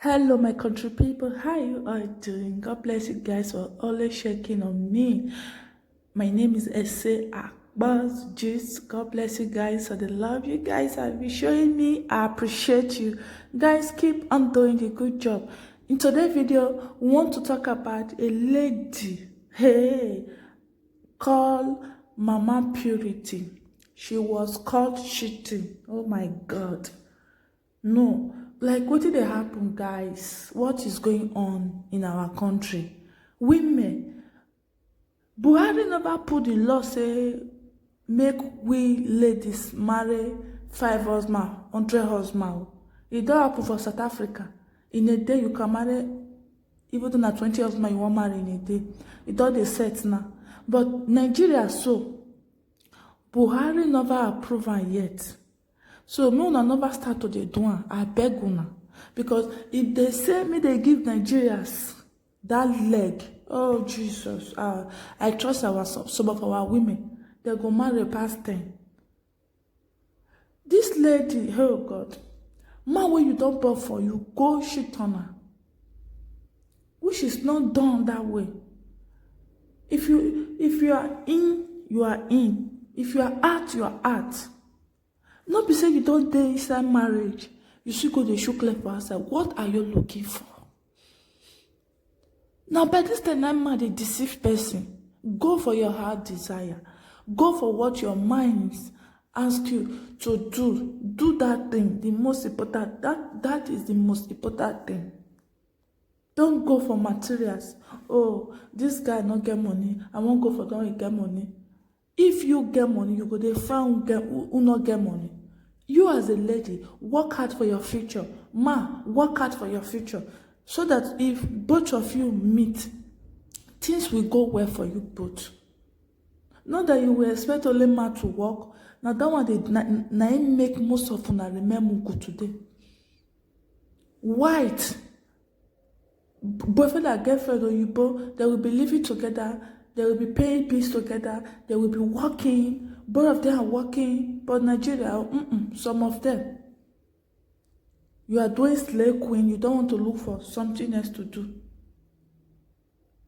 Hello, my country people. How you are doing? God bless you guys for always checking on me. My name is Ese Akbaz Juice. God bless you guys for the love you guys have been showing me. I appreciate you. Guys, keep on doing a good job. In today's video, we want to talk about a lady, called Mama Purity. She was caught cheating. Oh my God. No, like what did happen, guys? What is going on in our country? Women, Buhari never put the law say make we ladies marry 5 husband, 100 husband. It don't happen for South Africa. In a day you can marry, even though na 20 husband you want marry in a day. It don't dey set now. But Nigeria, so Buhari never approve am yet. So me una never start to dey do am. I beg una, because if they say me they give Nigerians that leg, oh Jesus, I trust some of our women. They go marry past 10. This lady, oh God, man wey you don't born for, you go shit on her, which is not done that way. If you are in, you are in. If you are out, you are out. Not be say you don't dey inside marriage, you still go dey show clear for outside. What are you looking for? Now by this time, that man dey deceive person. Go for your heart desire. Go for what your mind asks you to do. Do that thing. The most important. That is the most important thing. Don't go for materials. Oh, this guy not get money. I won't go for that he get money. If you get money, you go dey find who not get money. You as a lady, work hard for your future. Man, work hard for your future. So that if both of you meet, things will go well for you both. Not that you will expect only man to work. Now that one, they make most of una remember good today. White, boyfriend and girlfriend or you both, they will be living together. They will be paying bills together. They will be working. Both of them are working. But Nigeria, some of them. You are doing slave queen. You don't want to look for something else to do.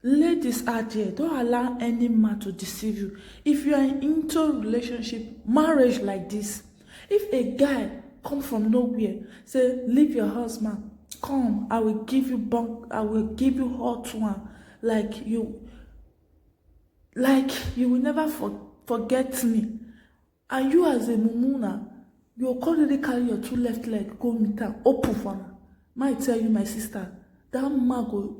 Ladies out there, don't allow any man to deceive you. If you are into a relationship, marriage like this, if a guy come from nowhere, say, leave your husband, come, I will give you bunk, I will give you hot one, like you will never forget me. And you as a mumuna, you already carry your 2 left leg, go meet her, open for her. Might tell you, my sister, that man go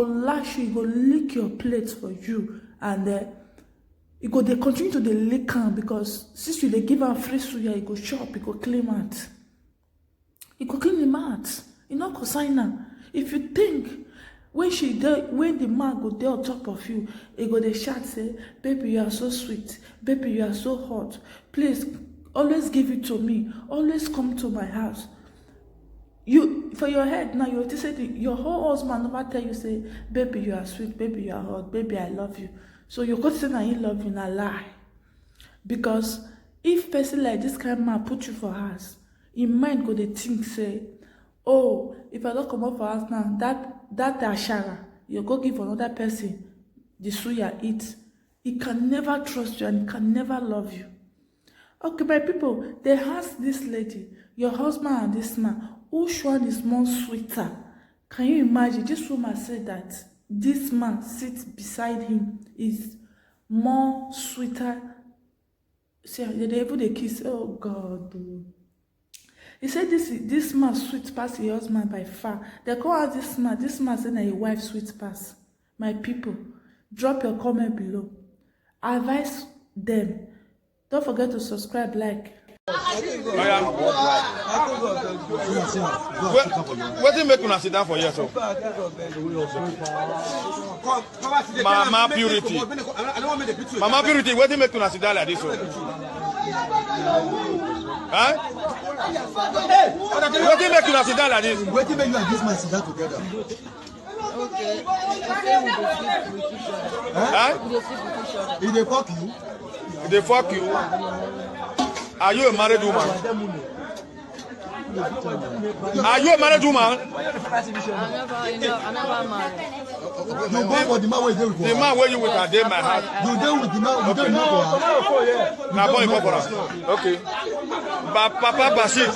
lash you, he go lick your plate for you, and they continue to lick her, because since you they give her free suya, he go shop, he go clean out. He go clean him out. He not go sign her. If you think when the man go there on top of you, he go dey shout say, baby, you are so sweet, baby, you are so hot, please always give it to me, always come to my house. You for your head now, you say your whole husband never tell you say, baby, you are sweet, baby, you are hot, baby, I love you. So you go say na he love you, na lie. Because if person like this kind of man put you for house, in mind go dey think say, oh, if I don't come up for house now, that ashara, you go give another person the suya eat. He can never trust you and he can never love you. Okay, my people, they ask this lady, your husband and this man, which one is more sweeter? Can you imagine? This woman said that this man sits beside him is more sweeter. See, they even they kiss. Oh God. He said this man sweet pass his husband by far. They call out this man said that his wife sweet pass. My people, drop your comment below. Advise them. Don't forget to subscribe, like. What do you make una sit down for yourself? Mama Purity. Mama Purity, what do you make una sit down like this? Huh? What do you make una sit down like this? What do you make you and this man sit down together? Okay. Huh? Did they fuck you? They fuck you. Are you a married woman? Are you a married woman? I never married. You go for the man where you with The man where you with her, they my house. You dey with the man, you don't know for her. Now, boy, for her. Okay. Papa Basit,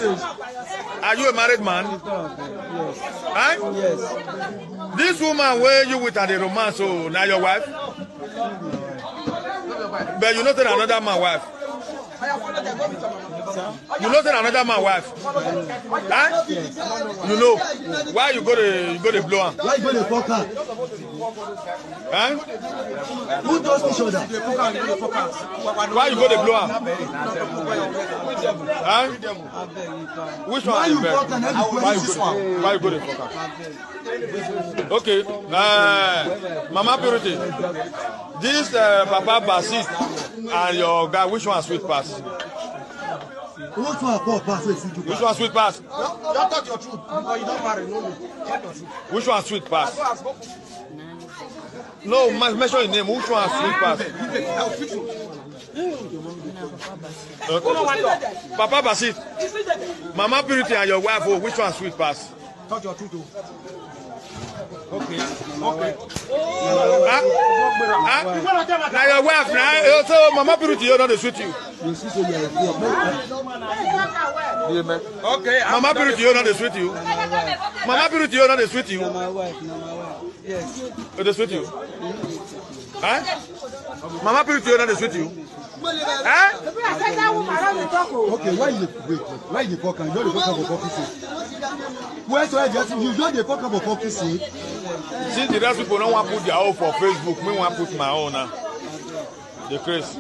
are you a married man? Yes. Huh? Yes. This woman where you with her, the romance, so now your wife? But you know that another man wife. You know that another man wife. Huh? You know why you go to blow him? Why you go to fuck her? Huh? Who does each other? Why you go to blow him? Huh? Which one? Why you fuck her? Why you go to fuck her? Okay. Mama Purity. This Papa Basit and your guy, which one sweet pass? Which one pass? Which one sweet pass? Don't talk your truth because you don't marry. No. Talk your truth. Which one sweet pass? No, mention your name. Which one sweet pass? Okay. Papa Basit, Mama Purity and your wife, oh, which one sweet pass? Talk your truth. Okay. Now your wife, now so Mama Purity, you know they sweet you. Okay. Mama Purity, you know they sweet you. Mama Purity, you know they sweet you. My wife. Yes. They sweet you. Huh? Mama Purity, you know they sweet you. Huh? Okay, why you wait? Why you fuck her? You don't fuck her for fucking sake. Where's why you don't fuck her for fucking sake? See, the rest people don't want to put their own for Facebook. Me want to put my own now. The craze.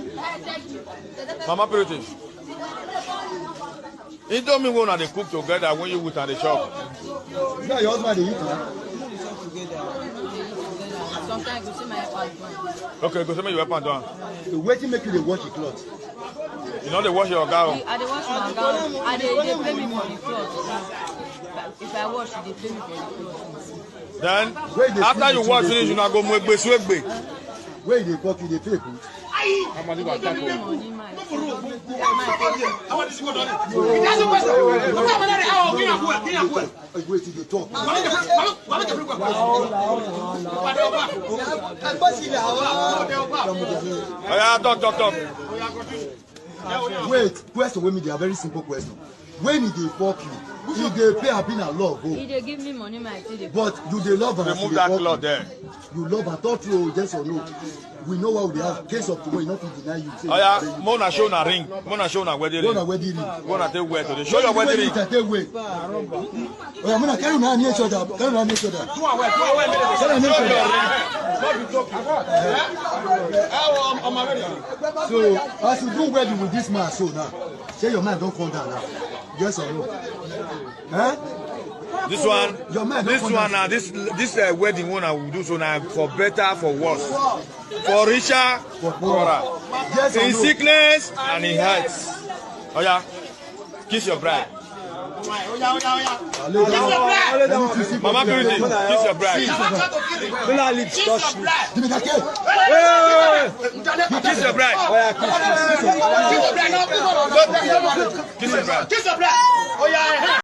Mama Purity. It don't mean when they cook together when you with at the shop. Is that your husband they eat now? Sometimes you see my husband. Okay, go see me your weapon down. The waiting make you wash the cloth. You know they wash your gown. I dey wash my gown. I dey pay me for the clothes. If I wash, they pay me for the clothes. Then after you wash finish, you now go make swegbe. Where they fuck you, they pay good. They give me money, my. Wait till they talk. Talk. Wait, question with me, they are very simple question. When they fuck you, if they pay have been a love, He dey give me money, my. but do they love her? Remove that cloth there. You love her, thought you yes or no? We know what we have. Case of tomorrow, nothing deny you. Oh yeah, Mona show na ring. Mona show na wedding ring. Mona wedding ring. Mona take wear today. Show your wedding ring. Take away. Oh yeah, Mona carry on near each other. Carry on near each other. So as you do wedding with this man, so now, say your man don't come down now. Yes or no? Huh? This one, Your man this don't one now, this wedding one I will do so now for better, for worse, for richer, for poorer, Yes or in no? sickness and in health. Oh yeah, kiss your bride. Mama Purity, kiss your bride. Give me that cake. Kiss your bride. Kiss your bride.